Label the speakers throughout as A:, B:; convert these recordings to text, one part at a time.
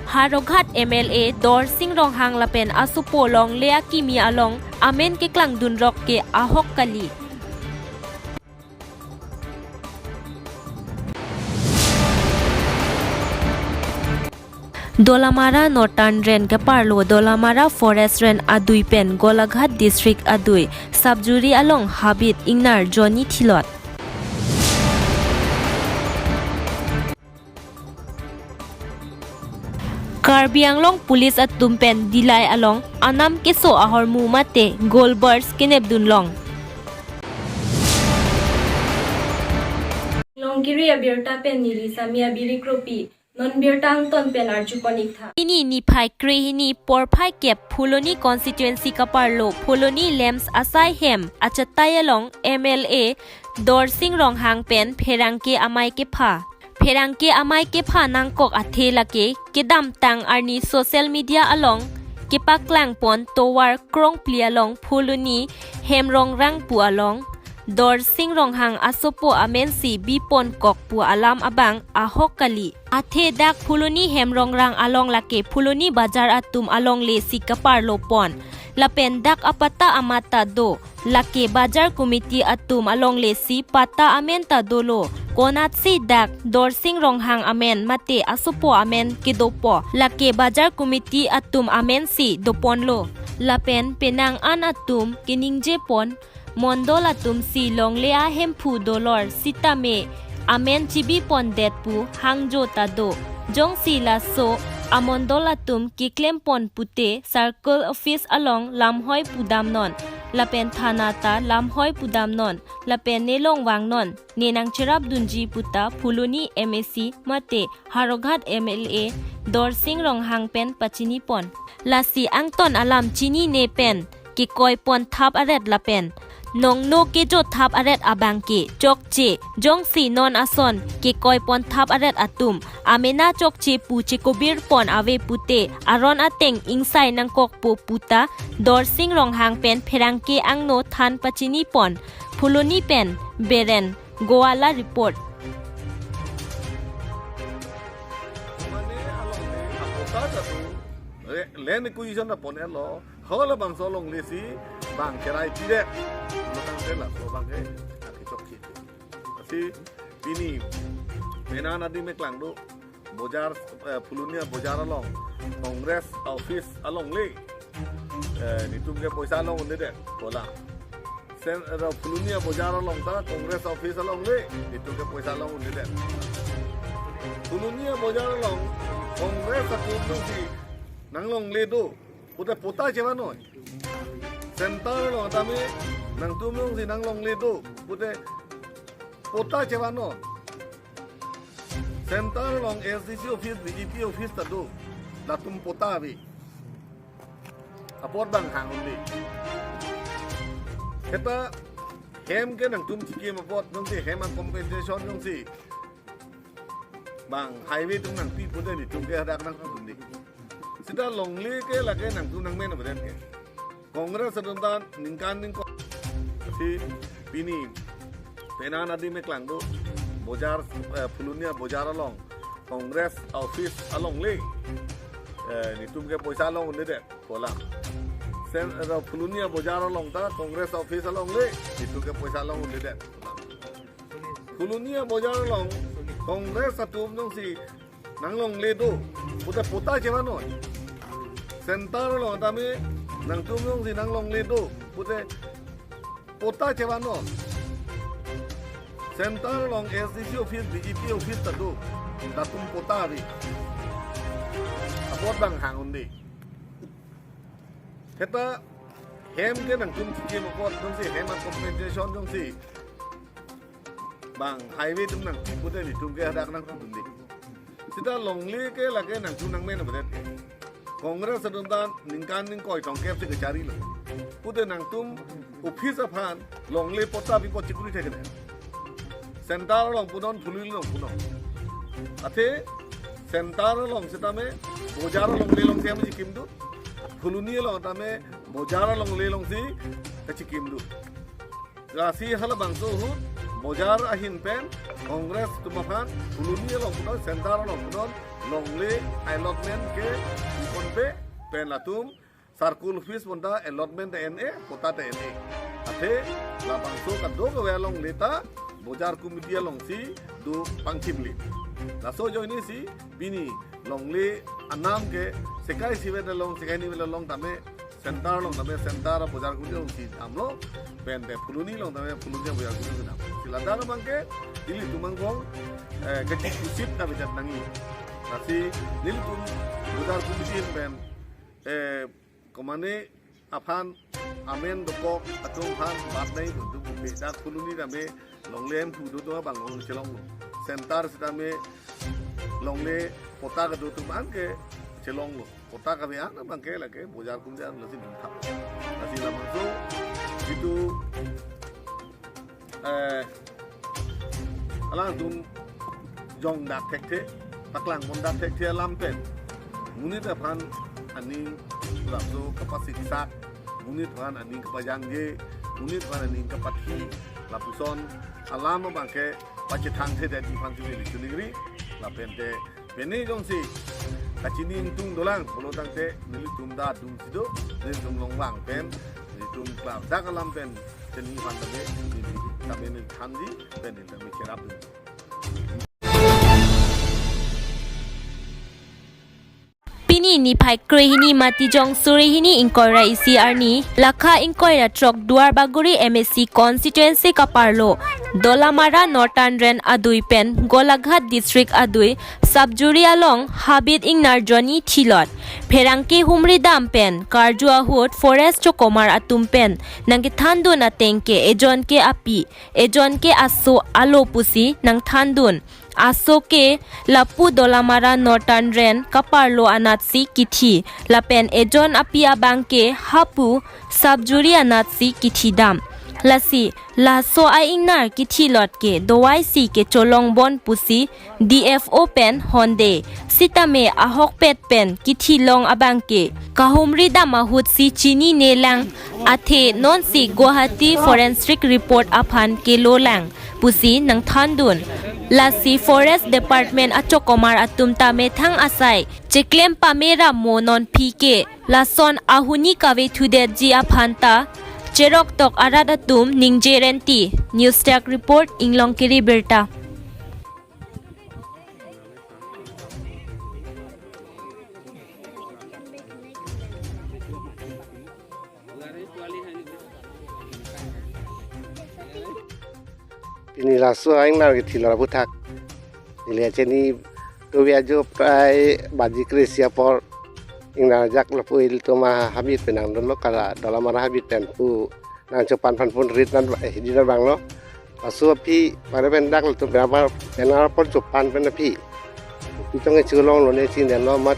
A: Harogat MLA Dor Sing Rong Hang Lapen Asupo Long Lea Kimi Along Amen ke Klang Dunrok ke Ahok Kali Dolamara Northern Ren ke Parlo Dolamara Forest Ren Adui Pen Golaghat District Adui Subjury Along Habit Ingnar Johnny Thilot Karbi Anglong Police at Tumpen Dilay Along Anam Keso Ahor Mumate Goldbirds Kineb Dunlong
B: Longkiri abirta pen nili samia biri kropi non birta angton pen arjukonik tha
A: Ini ni phai krehini por phai kep Phuloni constituency kaparlo Phuloni Lems Asai Hem Achatay Along MLA Dor Sing Rong Hang Pen Pherangke Amai ke pha Pherangke Amai ke pha nangkok athelake kedam tang arni social media along kepaklang pon towar krong pli along Phuloni Hemrong Rang pu along Dor Sing Rong Hang Asopo Amensi Bipon Kok pu alam abang Ahok Kali Athe dak Phuloni Hemrong Rang along lake Phuloni Bazar atum along le sikapar lopon Lapen dak apata amata do lake Bazar Committee atum along le si pata amenta dolo Konat si dak Dor Sing Rong Hang amen mate Asopo amen kidopo lake Bazar Committee atum amen si dopon lo Lapen penang an atum kiningje pon Mondola tum si long lea hempu dolor sitame amen chibi pondet pu hangjo tado jong si la so amondola tum kiklem pon pute circle office along lamhoi pudam non lapen thana ta lamhoi pudam non lapen nelong wang non nenang cherap dunji puta Phuloni MAC mate Harogat MLA Dor Sing Rong Hang pen pachini pon lasi angton alam chini ne pen ki koi pon thap aret lapen Nong no ke jo thap aret abang ke chok che jong si non ason ke koi pon thap aret atum amena chok che pu che kobir pon ave pute aron ateng ingsai nang kok pu puta Dor Sing Rong Hang pen pherang ke angno than pachini pon Phuloni pen beren Goala report
C: Len acquisition na pon elo hola bang solong lesi bang kerai pide lokang tela so bang ke akichok ki asi bini menana di meklang do bojar Phulunia bojar along congress office along le ni tum ke poisa along unde de bola sen Phulunia bojar along ta congress office along le ni tum ke poisa along unde de Phulunia bojar along congress akum si nanglong ledo udah pota cewa noi center lo tami nang tumung si nanglong ledo udah pota cewa no center long SDC office BGP office tado latum pota bi apot bang hang undi kita hem ke nang tum chiki apot nung si hem compensation nung si bang highway tung nang pi pude ni tum ke hadak nang undi Sida longli ke lage nang tu nang men badan ke Congress sedontan ningkan ning si pini pena nadi me klang do bojar Phulunia bojar along Congress office along le ni tum ke poisa along unde de kola sen Phulunia bojar along ta Congress office along le ni tum ke poisa along unde de Phulunia bojar along Congress atum nong si nanglong le do udah pota cewa no center lo tami nang tumung si nanglong le do udah pota cewa no center long SDC office BGP office tado datum pota bi apot bang hang undi kita hem ke nang tum chiki apot dong si hem compensation dong si bang highway tum nang udah ni tum ke hadak nang undi Sida longli ke lage nang tu nang men badan ke Congress sedontan ningkan ning koi tong kep se kecari lo pude nang tum office aphan longli pota bi ko chikuri theke de center long punon phulil long punon athe center long sita me bojar long le long se am jikim du Phuluni long ta me bojar long le long si chikim du rasi hal bang so hu bojar ahin pen kongres tumahan puluni long punon sentar long punon longle allotment ke ikonpe pen latum sarkul fees bonda allotment ene kota ene ate labang so kado ke long leta bojar kumitia long si du pangchimli laso jo ini si bini longle anam ke sekai si long sekai ni long tame sentar long tame sentar bojar kumitia long si amlo pen de puluni long tame puluni bojar kumitia nam silada bangke dili tumangkong gaji kusip na bijat nangi nasi nil tum bojar kumitia pen komane aphan amen dopok atung han batnai du beda puluni tame longlem kudu to bang long chelong sentar sitame longle kota ka do tum angke chelong lo kota ka be ang bangke lake bojar kumja lasi dintap nasi lamang so itu alang tum jong dak tekte taklang mon dak tekte lampen munit aphan ani lapso kapasitak munit aphan ani kapajangge munit aphan ani kapati lapuson alam bangke pacetang te dari panjuli ligri la pente beni jongsi kacini tung dolang polo tangte nili tumda dung sido nili tum longlang pen nili tum klap dakalam pen ceni pantabe nili kami nili khandi pen nili kami kerap
A: Pini ni pai krehini mati jong surehini inkora isi arni lakha inkora trok duar baguri MSC constituency kaparlo Dolamara Northern Ren adui pen Golaghat district adui subjury along Habit ingnar Johnny Thilot Pherangke humri dam pen Karjua hut forest chokomar atum pen nangki thandun atengke ejon ke api ejon ke aso alo pusi nang thandun Asoke lapu Dolamara Northern Ren kaparlo anatsi kithi lapen ejon api abangke hapu subjury anatsi kithi dam lasi laso ai ingnar kithi lotke dowai si ke cholong bon pusi DFO pen honde sitame ahok pet pen kithi long abangke kahumri dama hut si chini nelang athe non si Guwahati forensic report aphan ke lolang pusi nang thandun Lasi Forest Department achokomar atumta methang asai cheklem pamera monon pike lason ahuni kawe thude ji aphanta cherok tok arat atum ningjerenti News Tech report inglongkiri berta
D: ini lasu aing nar gitu lah butak dilihat ini tu biajo prai baji kresia por ingna jak lepu itu mah habit penang dulu kala dalam mana habit pen pu nang cepan pan pun rit nan di bang lo lasu api pada pendak tu berapa penal pun cepan pen api itu nge culong lo ne sin dan lo mat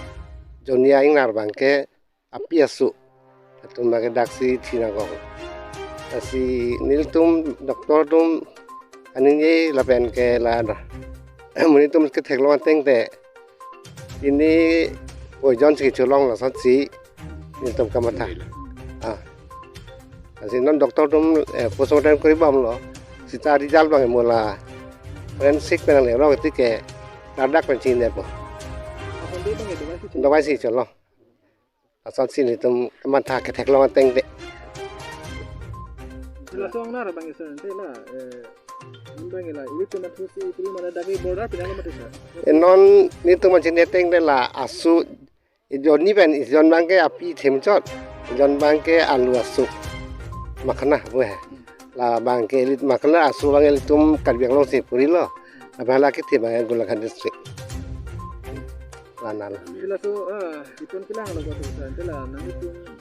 D: jonia ingnar bangke api asu tu makai daksi tinagong asi niltum doktor tum ani lapen ke lada muni tum ke theklo teng te ini ojon si cholong la satsi ni tum kamata asi non doktor tum postmortem kori bam lo sita rizal bang mola forensik penang le ro ti ke dadak pen chin de po dawai si cholong satsi ni tum kamata ke theklo teng te
E: la song na bang isen te la bangela itu na tusi itu mana dagi border pinang matisa
D: non ni tu macam neteng de la asu ijon ni ben ijon bangke api themchot ijon bangke alu asu makna boleh la bangke elit makna asu bangke tum kalbiang lo si puri lo abala ke ti bangke Golaghat district lanal
E: ila so itun kilang lo ko sa tela nang itun la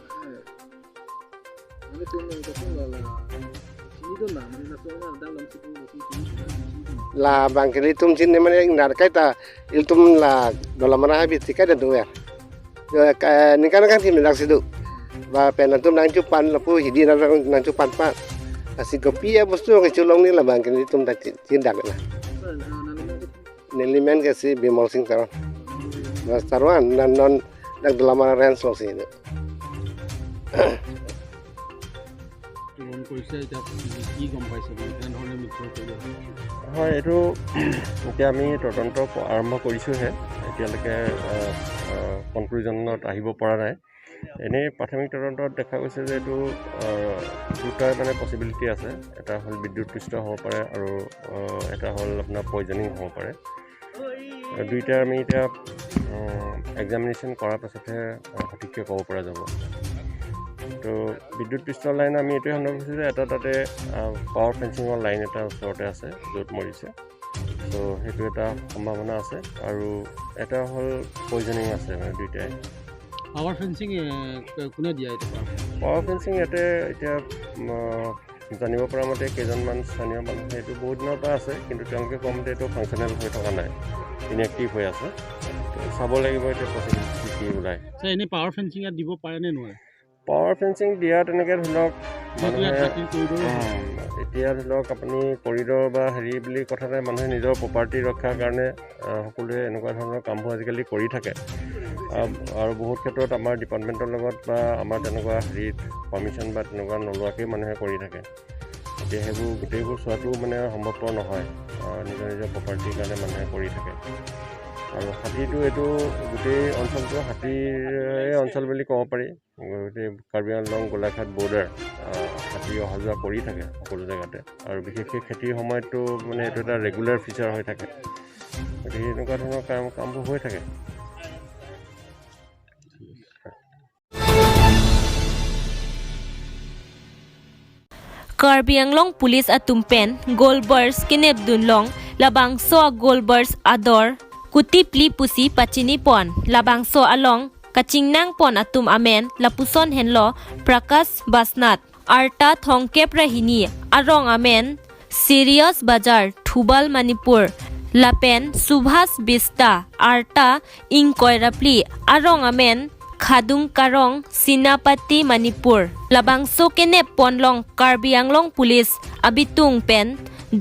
D: la bangke tum chin ne mane nar kaita iltum la Dolamara habit tika da duer ni kan tim dak sidu ba penantum nang cupan lepu hidi nang cupan pa asi kopi ya bostu ke culong ni la bangke tum dak tindak la nelimen ke si Bimol Singh taron mas taruan non dak Dolamara Ren so si
E: গ্ৰহণ কৰিছে এতিয়া কি গম পাইছে মানে কেনেধৰণে মৃত্যু কৰিব
F: হয় এইটো এতিয়া আমি তদন্ত আৰম্ভ কৰিছোঁহে এতিয়ালৈকে কনক্লুজনত আহিব পৰা নাই এনেই প্ৰাথমিক তদন্তত দেখা গৈছে যে এইটো দুটা মানে পচিবিলিটি আছে এটা হ'ল বিদ্যুৎপৃষ্ট হ'ব পাৰে আৰু এটা হ'ল আপোনাৰ পয়জনিং হ'ব পাৰে দুইটা আমি এতিয়া এক্সামিনেশ্যন কৰাৰ পাছতহে সঠিককৈ ক'ব পৰা যাব তো বিদ্যুৎপৃষ্ট লাইন আমি এইটোৱে সন্দেহ কৰিছোঁ যে এটা তাতে পাৱাৰ ফেঞ্চিঙৰ লাইন এটা ওচৰতে আছে য'ত মৰিছে তো সেইটো এটা সম্ভাৱনা আছে আৰু এটা হ'ল পয়জনিং আছে মানে দুইটাই
E: পাৱাৰ ফেঞ্চিং কোনে দিয়া এতিয়া
F: পাৱাৰ ফেঞ্চিং ইয়াতে এতিয়া জানিব পৰা মতে কেইজনমান স্থানীয় মানুহে এইটো বহুত দিনৰ পৰা আছে কিন্তু তেওঁলোকে কমতে এইটো ফাংচনেল হৈ থকা নাই ইনএক্টিভ হৈ আছে চাব লাগিব এতিয়া পচিবিলিটি কি ওলায়
E: এনেই পাৱাৰ ফেঞ্চিং ইয়াত দিব পাৰে নে নোৱাৰে
F: পাৱাৰ ফেঞ্চিং দিয়া তেনেকৈ ধৰি লওক মানুহে এতিয়া ধৰি লওক আপুনি কৰিডৰ বা হেৰি বুলি কথা নাই মানুহে নিজৰ প্ৰপাৰ্টি ৰক্ষাৰ কাৰণে সকলোৱে এনেকুৱা ধৰণৰ কামবোৰ আজিকালি কৰি থাকে আৰু বহুত ক্ষেত্ৰত আমাৰ ডিপাৰ্টমেণ্টৰ লগত বা আমাৰ তেনেকুৱা হেৰিত পাৰ্মিশ্যন বা তেনেকুৱা নোলোৱাকৈ মানুহে কৰি থাকে এতিয়া সেইবোৰ গোটেইবোৰ চোৱাটো মানে সম্ভৱপৰ নহয় নিজৰ নিজৰ প্ৰপাৰ্টিৰ কাৰণে মানুহে কৰি থাকে আৰু হাতীটো এইটো গোটেই অঞ্চলটো হাতীৰে অঞ্চল বুলি ক'ব পাৰি গোটেই কাৰ্বি আংলং গোলাঘাট বৰ্ডাৰ হাতী অহা যোৱা কৰি থাকে সকলো জেগাতে আৰু বিশেষকৈ খেতিৰ সময়ততো মানে এইটো এটা ৰেগুলাৰ ফিচাৰ হৈ থাকে গতিকে এনেকুৱা ধৰণৰ কামবোৰ হৈ থাকে
A: Karbi Anglong Police Atumpen Goldbars Kinep Dunlong Labangso Goldbars Ador Kutipli Pusi Pachini Pon Labangso Along Kachingnang Pon Atum Amen Lapuson Henlo Prakas Basnat Arta Thongkep Rahini Arong Amen Sirius Bazar Thubal Manipur Lapen Subhas Bista Arta Inkoirapli Arong Amen Khadung Karong Sinapati Manipur Labangso Kenep Ponlong Karbi Anglong Police Abitung Pen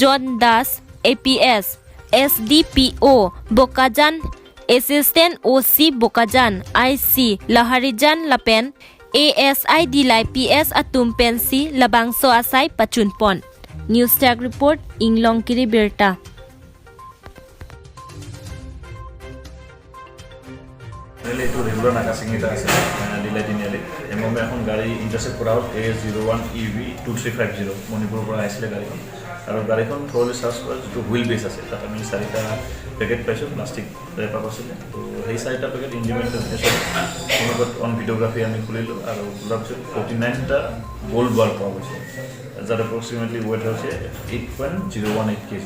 A: John Das APS SDPO Bokajan Assistant OC Bokajan IC Laharijan Lapen ASI Dilai PS Atum Pensi Labangso Asai Pachunpon News Tag Report Inglong Kiri Birta
G: itu regular nakasing kita আছে দিলাই দিনিয়ালি MMA এখন গাড়ী ইন্টাৰসেপ্ট কৰা হ'ল A01 EV 2350 মণিপুৰৰ পৰা আহিছিলে গাড়ীখন আৰু গাড়ীখন থৰলি চাৰ্চ কৰা যিটো হুইল বেছ আছে তাত আমি 4টা পেকেট পাইছোঁ প্লাষ্টিক ৰেপাৰ আছিলে তো সেই 4টা পেকেট ইঞ্জিনিয়াৰিং অনুগত অন ভিডিঅ'গ্ৰাফি আমি খুলিলোঁ আৰু খোলাৰ পিছত 49টা গোল্ড বাৰ পোৱা গৈছে যাৰ এপ্ৰক্সিমেটলি ৱেইট হৈছে 8.018 kg